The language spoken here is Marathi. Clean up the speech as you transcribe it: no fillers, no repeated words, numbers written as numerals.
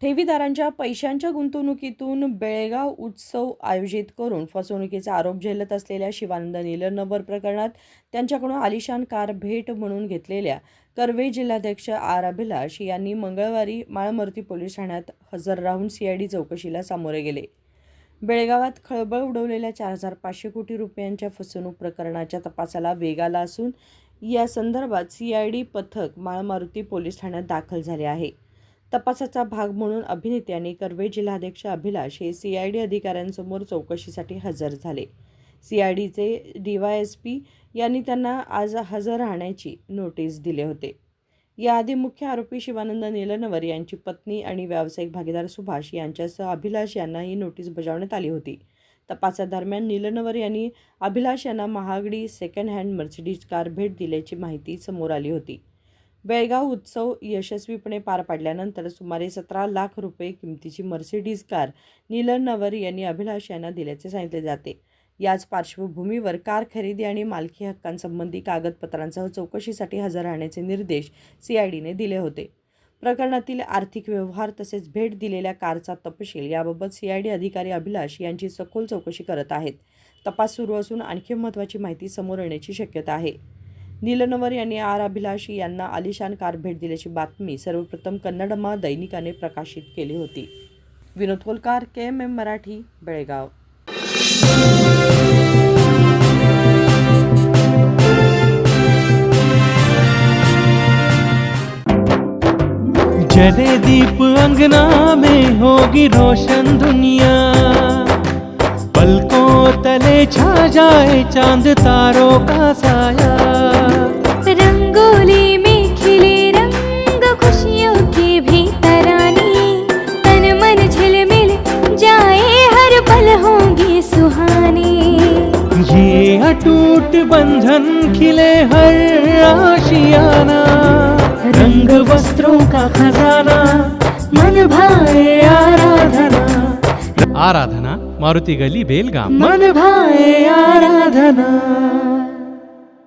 ठेवीदारांच्या पैशांच्या गुंतवणुकीतून बेळगाव उत्सव आयोजित करून फसवणुकीचा आरोप झेलत असलेल्या शिवानंद निलनवर प्रकरणात त्यांच्याकडून आलिशान कार भेट म्हणून घेतलेल्या कर्वे जिल्हाध्यक्ष आर अभिलाष यांनी मंगळवारी माळमर्ती पोलीस ठाण्यात हजर राहून सीआयडी चौकशीला सामोरे गेले. बेळगावात खळबळ उडवलेल्या 4,500 कोटी रुपयांच्या फसवणूक प्रकरणाच्या तपासाला वेग आला असून या संदर्भात सीआयडी पथक माळमर्ती पोलीस ठाण्यात दाखल झाले आहे. तपासाचा भाग म्हणून अभिनेते आणि कर्वे जिल्हाध्यक्ष अभिलाष हे सीआयडी अधिकाऱ्यांसमोर चौकशीसाठी हजर झाले. सीआयडीचे डीवायएसपी यांनी त्यांना आज हजर राहण्याची नोटीस दिले होते. याआधी मुख्य आरोपी शिवानंद निलनवर यांची पत्नी आणि व्यावसायिक भागीदार सुभाष यांच्यासह अभिलाष यांना ही नोटीस बजावण्यात आली होती. तपासादरम्यान निलनवर यांनी अभिलाष यांना महागडी सेकंड हँड मर्सिडीज कार भेट दिल्याची माहिती समोर आली होती. बेळगाव उत्सव यशस्वीपणे पार पाडल्यानंतर सुमारे 17 लाख रुपये किमतीची मर्सिडीज कार निलनवर यांनी अभिलाष यांना दिल्याचे सांगितले जाते. याच पार्श्वभूमीवर कार खरेदी आणि मालकी हक्कांसंबंधी कागदपत्रांसह चौकशीसाठी हजर राहण्याचे निर्देश सीआयडीने दिले होते. प्रकरणातील आर्थिक व्यवहार तसेच भेट दिलेल्या कारचा तपशील याबाबत सीआयडी अधिकारी अभिलाष यांची सखोल चौकशी करत आहेत. तपास सुरू असून आणखी महत्त्वाची माहिती समोर येण्याची शक्यता आहे. निलनवर यांनी आर अभिलाष यांना आलिशान कार भेट दिल्याची बातमी सर्वप्रथम कन्नडमा दैनिकाने प्रकाशित केली होती. विनोद कोलकार, KMM मराठी, बेळगाव. जले दीप अंगना में होगी रोशन दुनिया, पलकों तले छा जाए चांद तारों का साया, रंगोली में खिले रंग खुशियों के भी तराने, तन मन झिलमिल जाए हर पल होंगे सुहाने, ये अटूट बंधन खिले हर आशियाना, रंग वस्त्रों का खजाना मन भाए आराधना. आराधना, मारुती गली, बेलगाम. मन भाए आराधना.